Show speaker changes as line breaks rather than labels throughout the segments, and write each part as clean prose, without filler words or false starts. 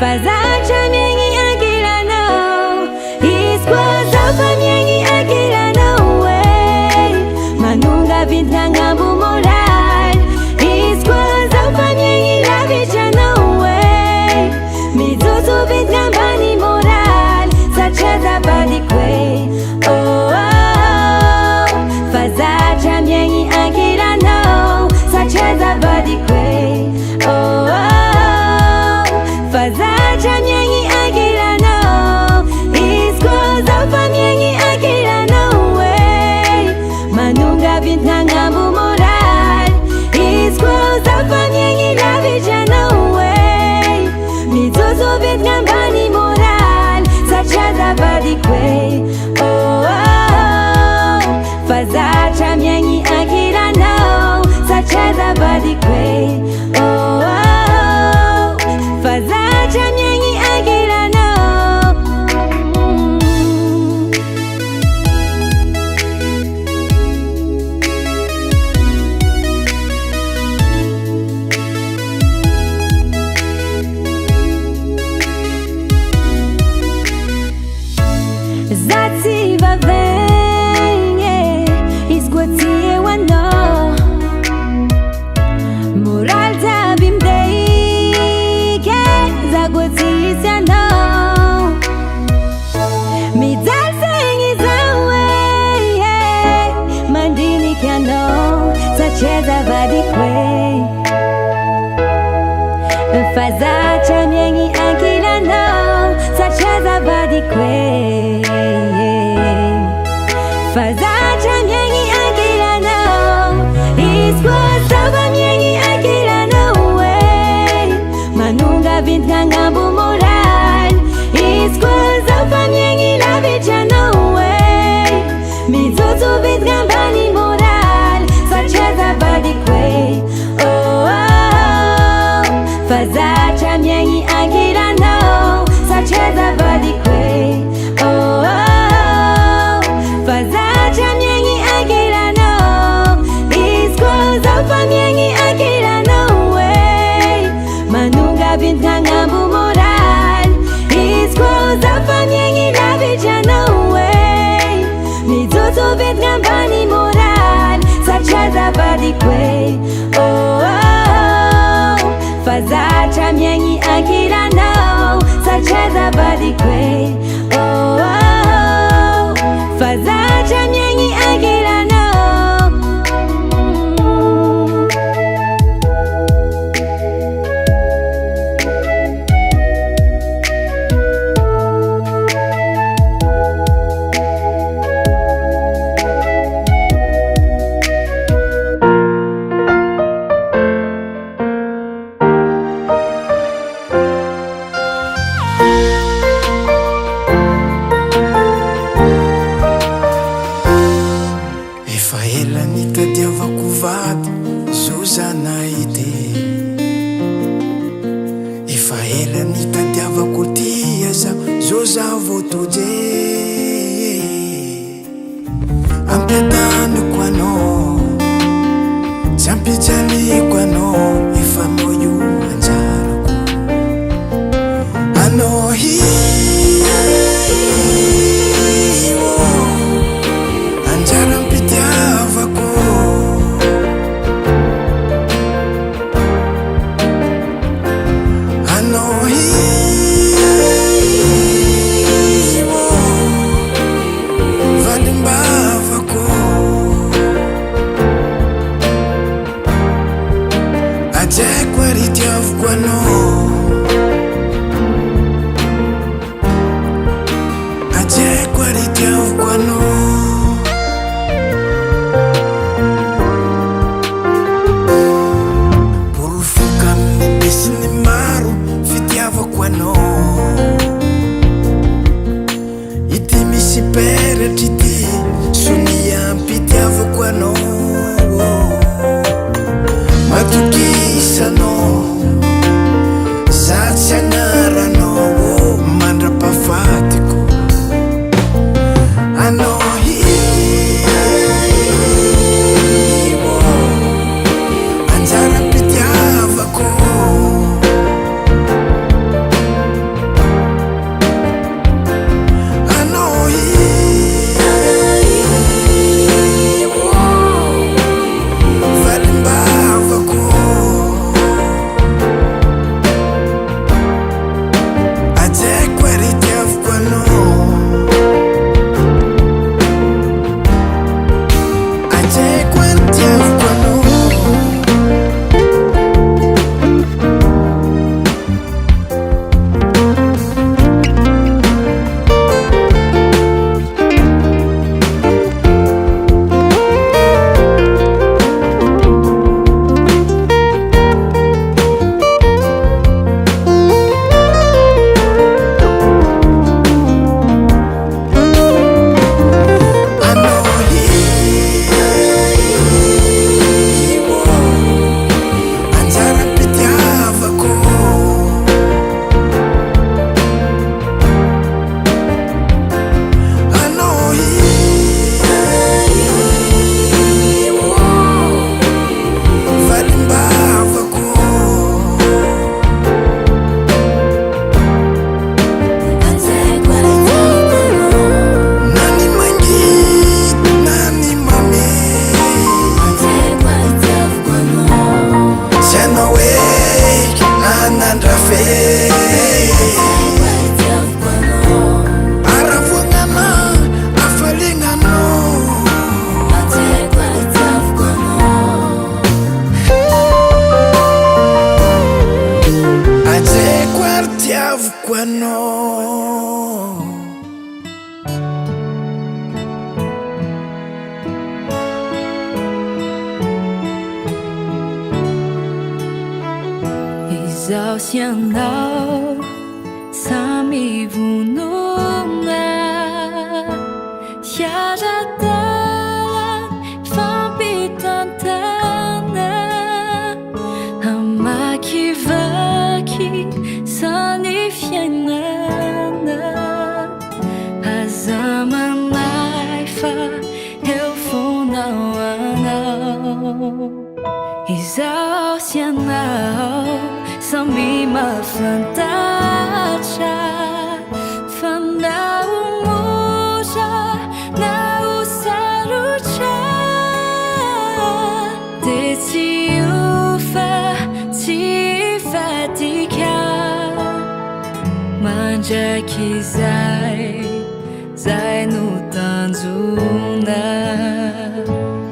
Fazacha miengi akila no. Iskwaza fa miengi akila no way. Manunga vintanga bumoral. Iskwaza fa miengi la vicha no way. Mizuzu vintambani moral. Sacheza badi kwe. Oh oh. Fazacha miengi akila no. Sacheza badi kwe. Oh oh. Fazacha miengi akila no. Iskwaza fa miengi akila no way. Manunga vintanga bumoral. Iskwaza fa miengi la vicha no way. Mizuzu vintambani moral. Sacheza badi kwe. Oh oh. Fazacha miengi akila no. Sacheza badi kwe. Oh oh. Fazacha miengi akila no. Zati va venye isgwatie wano. Moral tabim deike zagwatia no. Midal sengi zawe mandini kano. Sacheza badi kwe. Fazacha miengi akila no. Sacheza badi kwe. Fazacha miengi akila no. Iskwaza fa miengi akila no way. Manunga vintanga bumoral. Iskwaza fa miengi la vicha no way. Mizuzu vintambani moral. Sacheza badi kwe. Oh oh. Fazacha miengi akila no. Sacheza badi kwe. Oh oh. Fazacha miengi akila no. Iskwaza fa miengi akila no way. Manunga vintanga bumoral. Iskwaza fa miengi la vicha no way. Mizuzu vintambani moral. Sacheza badi kwe. Oh oh. Fazacha miengi akila no. Sacheza badi kwe. Oh oh. Fazacha miengi akila no.
Efa ela nitadiavako vady zo zanahy ity. Efa ela nitadiavako tia zo zavo toje. Ampiadaniko anao, tsy ampijaliko anao. Efa anao io anjarako, anao anjara ampitiavako. Anao valimbavako. kafe aravognana afalegnano ajeko ary tiavoko anao
Izao sy anao samy vonona hiara-dalana fampitantana hamakivaky sany fiainana aza manay fa eo fonao anao Izao sy anao samy mafantatra fa na ho mora na ho sarotra dia tsy ofa tsy hivadika mandraky zay no tanjona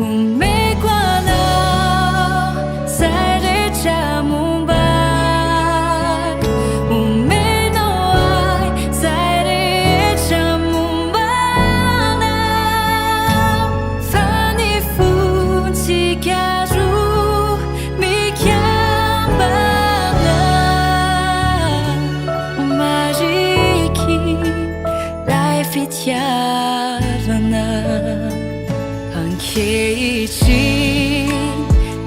omeko anao zay rehetra momba omenao ahy zay rehetra mombana fa ny fontsika roa mikambana mariky lay fitiavana ankehitriny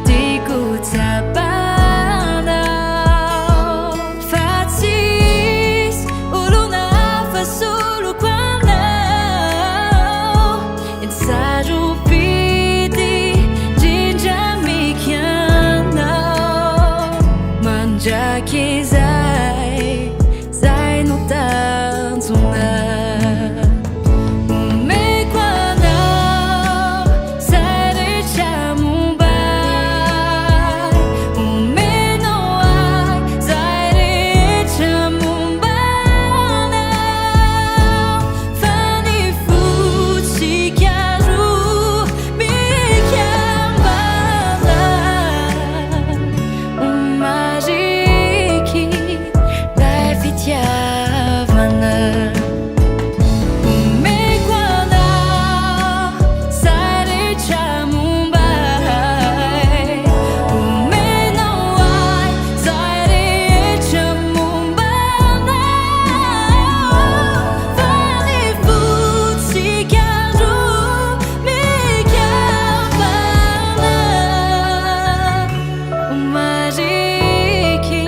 tiako tsapana fa tsisy olona hafa soloko anao sarobidy indrindra mikianao mandraky zay no tanjona omeko anao zay rehetra momba omenao ahy zay rehetra mombana fa ny fontsika roa mikambana mariky lay fitiavana omeko anao zay rehetra momba omenao ahy zay rehetra mombana fa ny fontsika roa mikambana mariky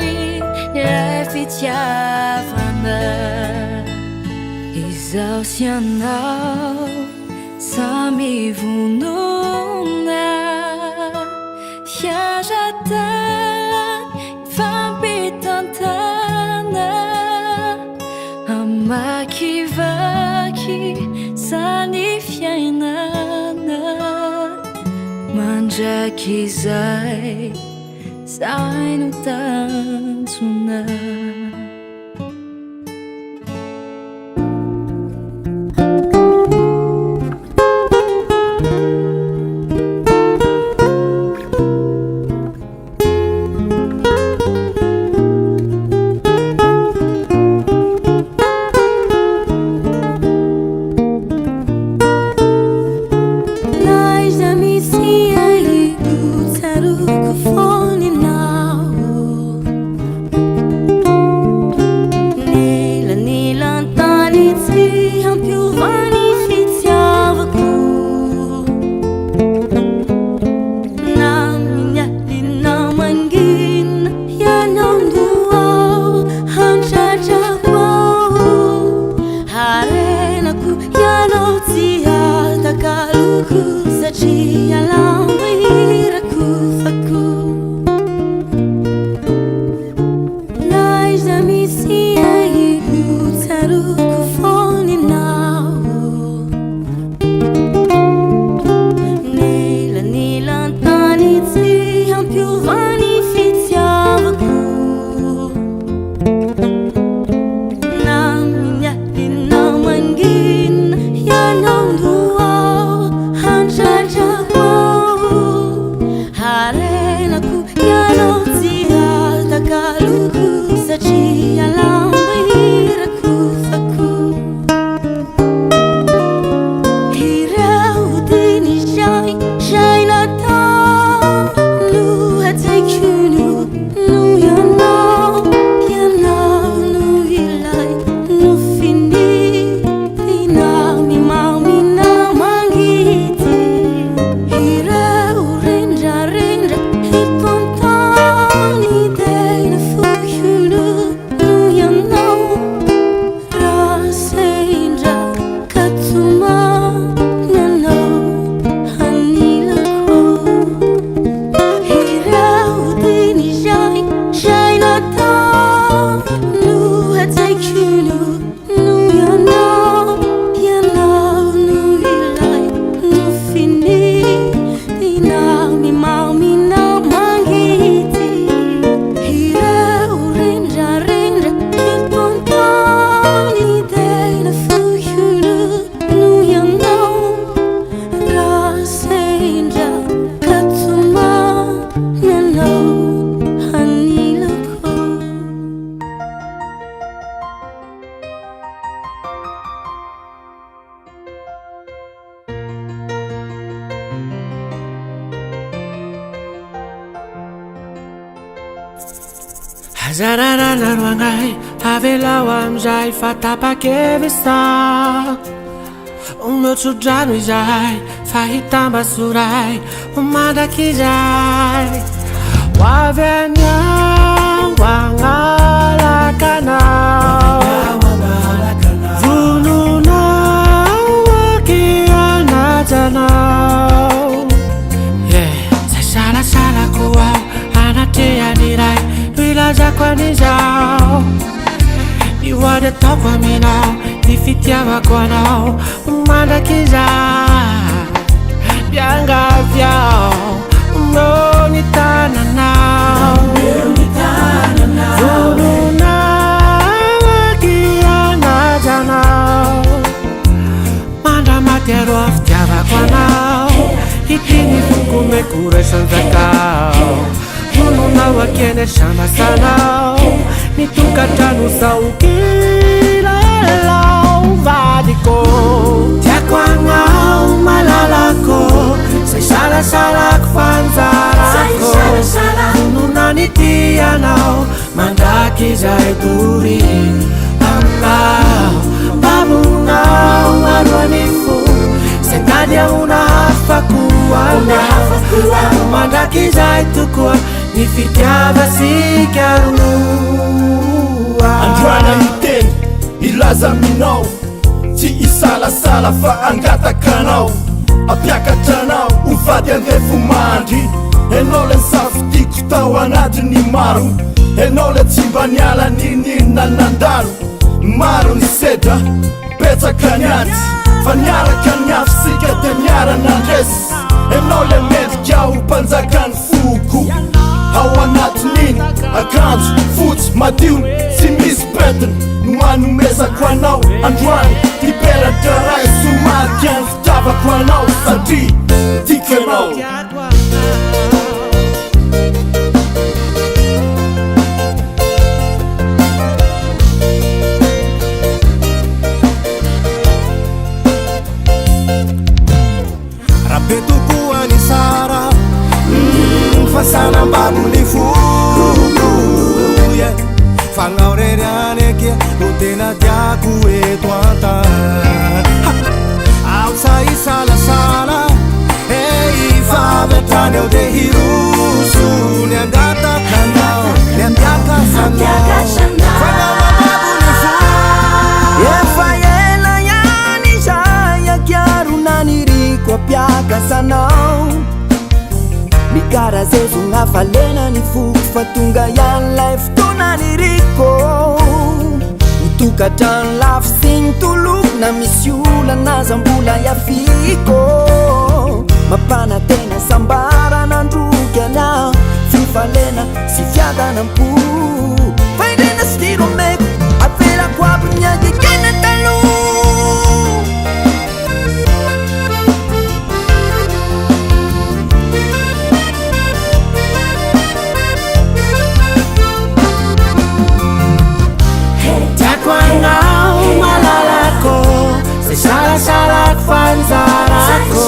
lay fitiavana Izao sy anao samy vonona hiara-dalana fampitantana hamakivaky sany fiainana mandraky zay no tanjona
Zararana roangai avelao amizay fa tapakevy sa Umotsodrano izay fa hitambasoray Umandaky izay Hoavy anao agnalakanao Vononao aky anajanao Zay salasalako ao anatreany iray Ilazako an'izao Iwady ataoko aminao Ny fitiavako anao Mandaky izay Miangavy aho Mo ny tananao Vononao aky anajanao Mandamaty aro fitiavako anao Ity ny foko mekoresanjakao Vononao aky eny sambasanao Nitokatrano sao kilalao vadiko Tiako agnao malalako Say salasalako fanjarako Vononany ty anao Mandaky izay dory Aminao Babonao aroany fo Say tady ahona hafako anao Mandaky izay tokoa Ny fitiavasika roa
Androana iteny ilaza aminao Tsy isalasala fa angatakanao Ampiakatranao hovady andefo mandry Enao le safitiko tao anatiny maro Enao le tsy mba niala ninina nandalo Maro ny sedra petsaka ny aty Fa niaraka ny afisika de miara nandresy Enao le mendrika ho mpanjakany foko Ao anatin'iny akanjo fotsy madio Tsy misy petiny no manomezako anao Androany niperatra ray somariky any fitiavako anao Satria tiako anao
Rapetoko any sara Fasanambaro ny foko Fagnaoreriany eky no tena tiako eto antany Ao sa isalasala Ifavetrany ao de hiroso Ny angatakanao Ny ampiakasanao Fagnamababo ny foko Efa ela ihany izay Akiaro naniriko ampiakasanao Mikarazezo ngafalena ny foko Fa tonga ian'lay fotoana niriko Mitokatrano lafo sy ny toloko Na misy olana zambola iafiko Mampanantena sambara nandroky anao Fifalena sy fiadanam-po Faindrena sy tiromeko Avelako aby ny agekena taloha Salasalako fanjarako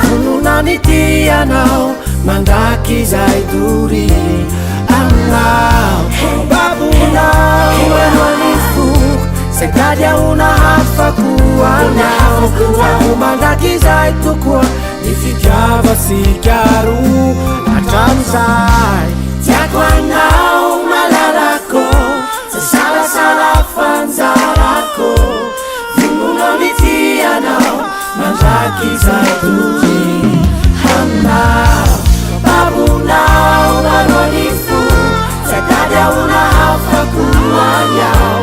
Vononany ty anao Mandaky izay dory Aminao Babonao aroany foko Say tady ahona hafako anao Ako mandaky izay tokoa Ny fitiavasika roa Hatramizay Tiako anao malalako Say salasalako fanjarako Vononany ty anao Mandaky izay dory Aminao Babonao aroany fo Say tady ahona hafako anao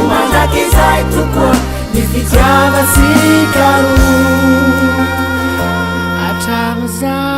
Mandaky izay tokoa Ny fitiavasika roa Hatramizay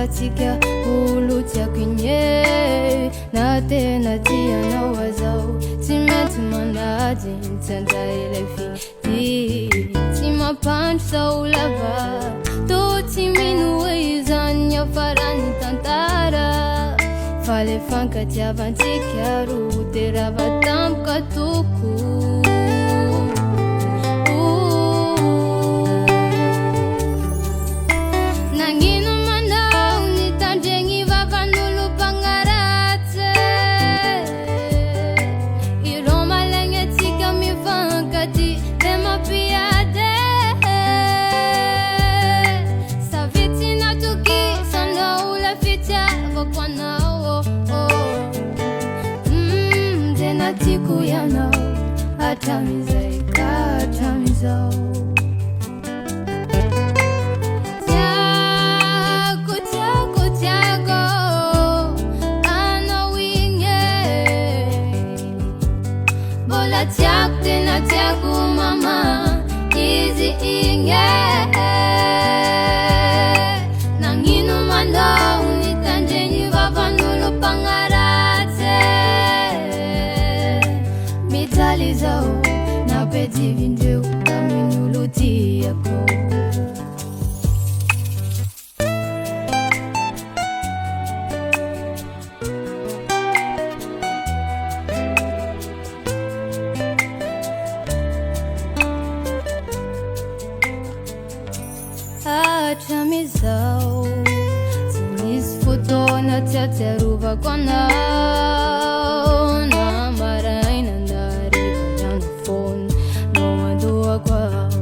Tika ulu tiako inye na tena tia na wazao Timetu manadi intenda ile fiti Tima punch sa ulava To timinu weizanya farani tantara Fale fanka tia vantikiaru Tera batam katuku Tiako mama easy inge nangino manda unitanjeni vavanulu pangarate mitalizao na peti vinjeu kaminulu tiako Chamizao Tinis fotona tiateruva kwanao Na maraina ndari kanyana phone No andua kwao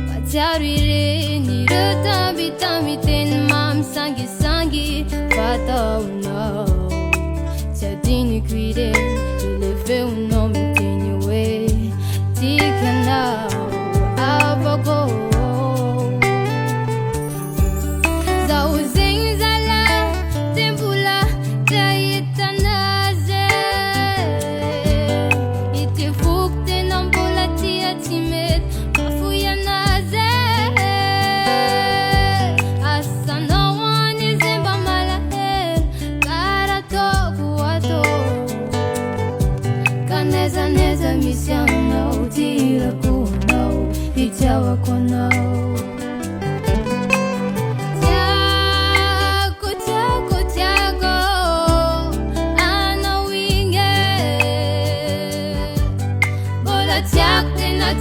Patiarire ni reta vitamiten mam sangi sangi Fata unao Tiadini kwiden Ileve uno mitini we Tika nao Avago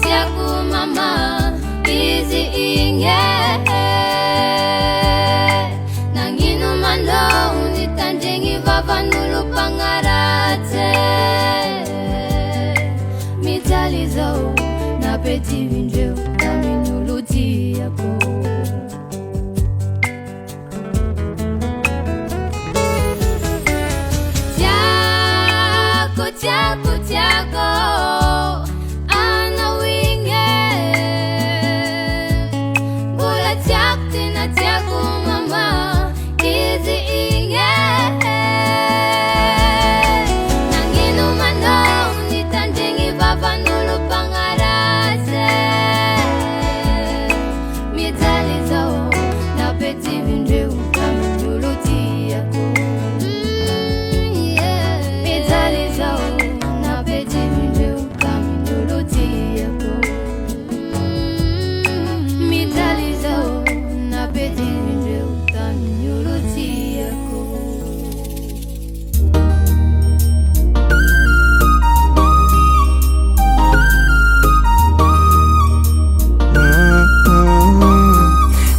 Tiako mama easy inge nangino manda unitanjengi vavanulu pangarate mitalizao na peti vinjeu kaminulu tiako Tiako, tiako, tiako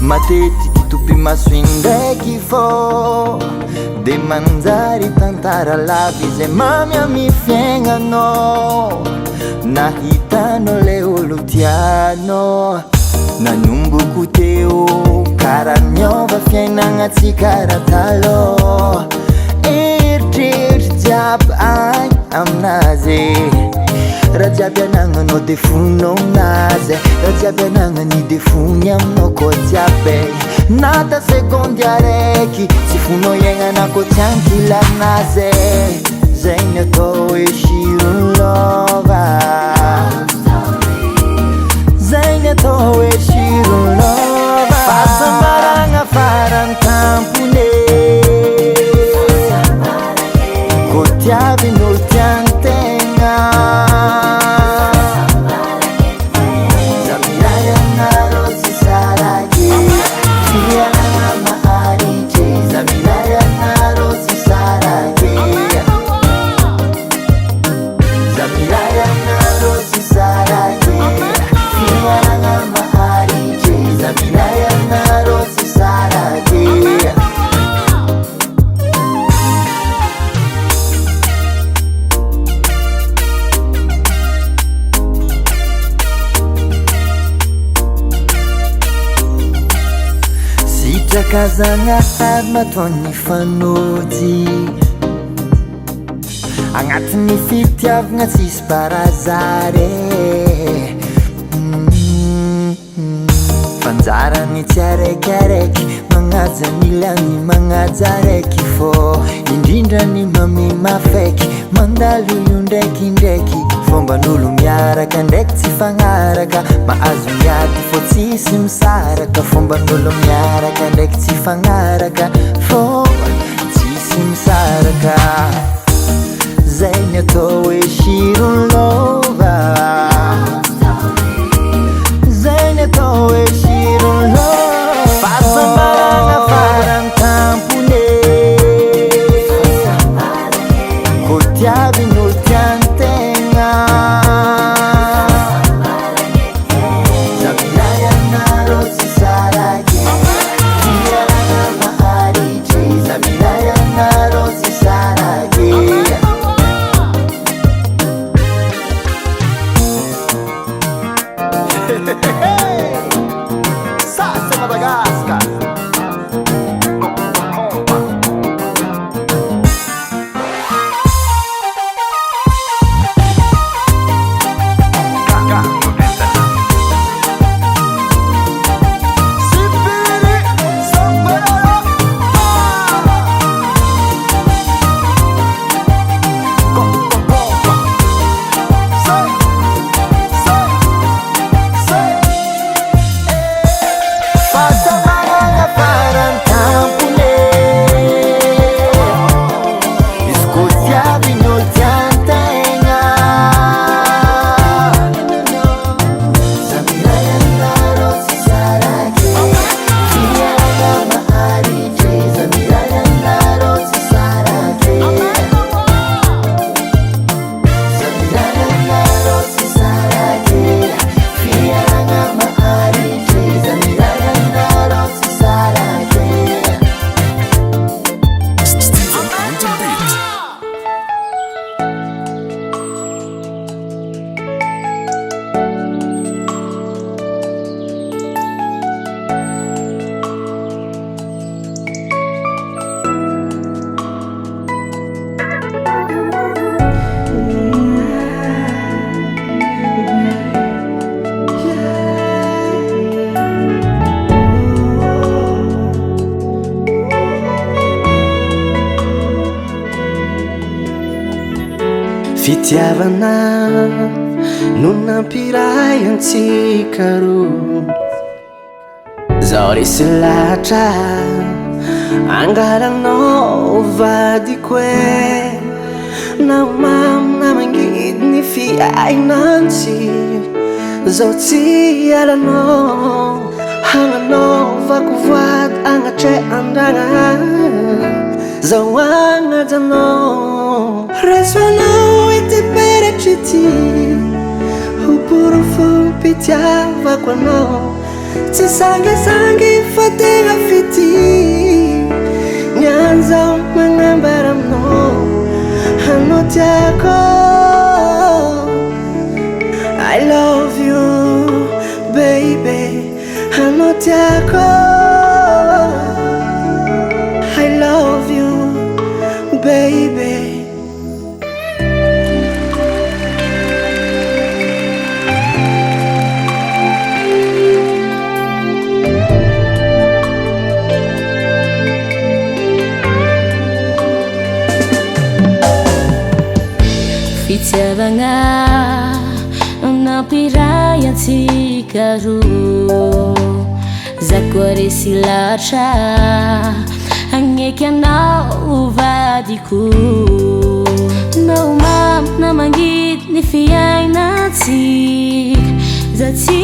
Matetiky tompy maso indraiky fô de manjary tantara lavy zay mamy amy fiaignanao nahitanao le olo tianao nanomboko teo kara niova fiaignagna tsy kara taloha eritreritry jiaby agny aminazy raha jiaby anagnanao de fonao aminazy raha jiaby anagnany de fony aminao koa jiaby nata sekondy araiky tsy fonao iaignana koa tsy ankilanazy zay ny atao hoe shirony lova zay ny atao hoe shirony lova fahasambaragna Zakazanahary mataony fanojy agnatin'ny fitiavagna tsisy barazary fanjarany tsy araikiaraiky magnaja milany magnaja raiky fô indrindra ny mame mafaiky mandalo io ndraikindraiky fomban'olo miaraka ndraiky tsy fagnaraka mahazo miady fô tsisy misaraka fomban'olo miaraka ndraiky tsy fagnaraka fô tsisy misaraka zay ny atao hoe shiron lova zay ny atao hoe shiron lova fahasambarana farany tampone ko tiavin'olo tiantegna zavilay anarô tsy sarake fiarana maharitry zavilay anarô tsy sarake Salsa Madagascar.
Fitiavana no nampiray antsika roa zao resy lahatra angalagnao vadiko e namamo namangidy ny fiainantsy zao tsy alanao hagnanaovako vady agnatre andragna zao agnajanao resoanao ity peretry ty ho porofo mpitiavako anao tsy sangisangy fa tegna fity nianzao magnambara aminao anao tiako I love you baby anao tiako I love you baby
Fitiavagna nampiray antsika roa zakoa resy lahatra agneky anao vadiko naomamo namangidy ny fiainatsika za tsy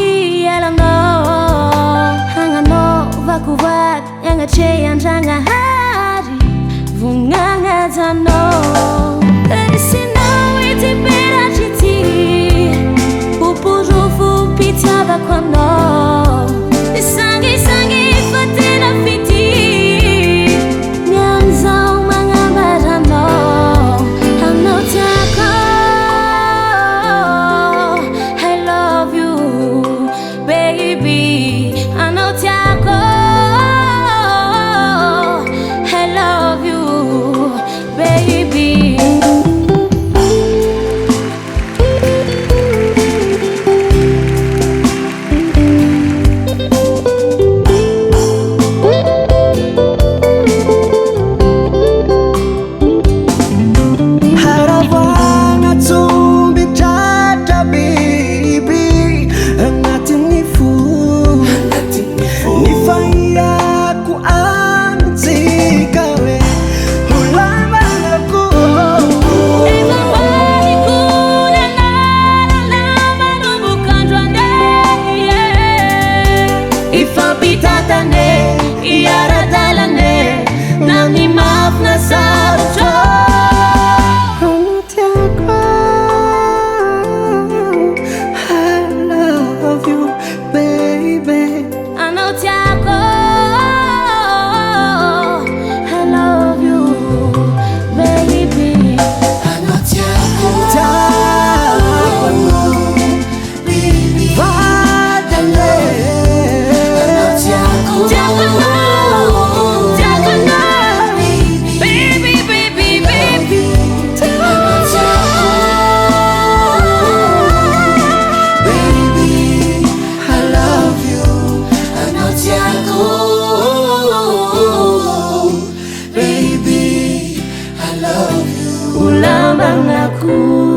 alanao hagnanaovako vady agnatre andragnahary vognagnajanao resinao ity peratry ty ho porofo mpitiavako anao nisangisangy fa tena fity nianzao magnambaranao anao tiako I love you baby anao tiako anako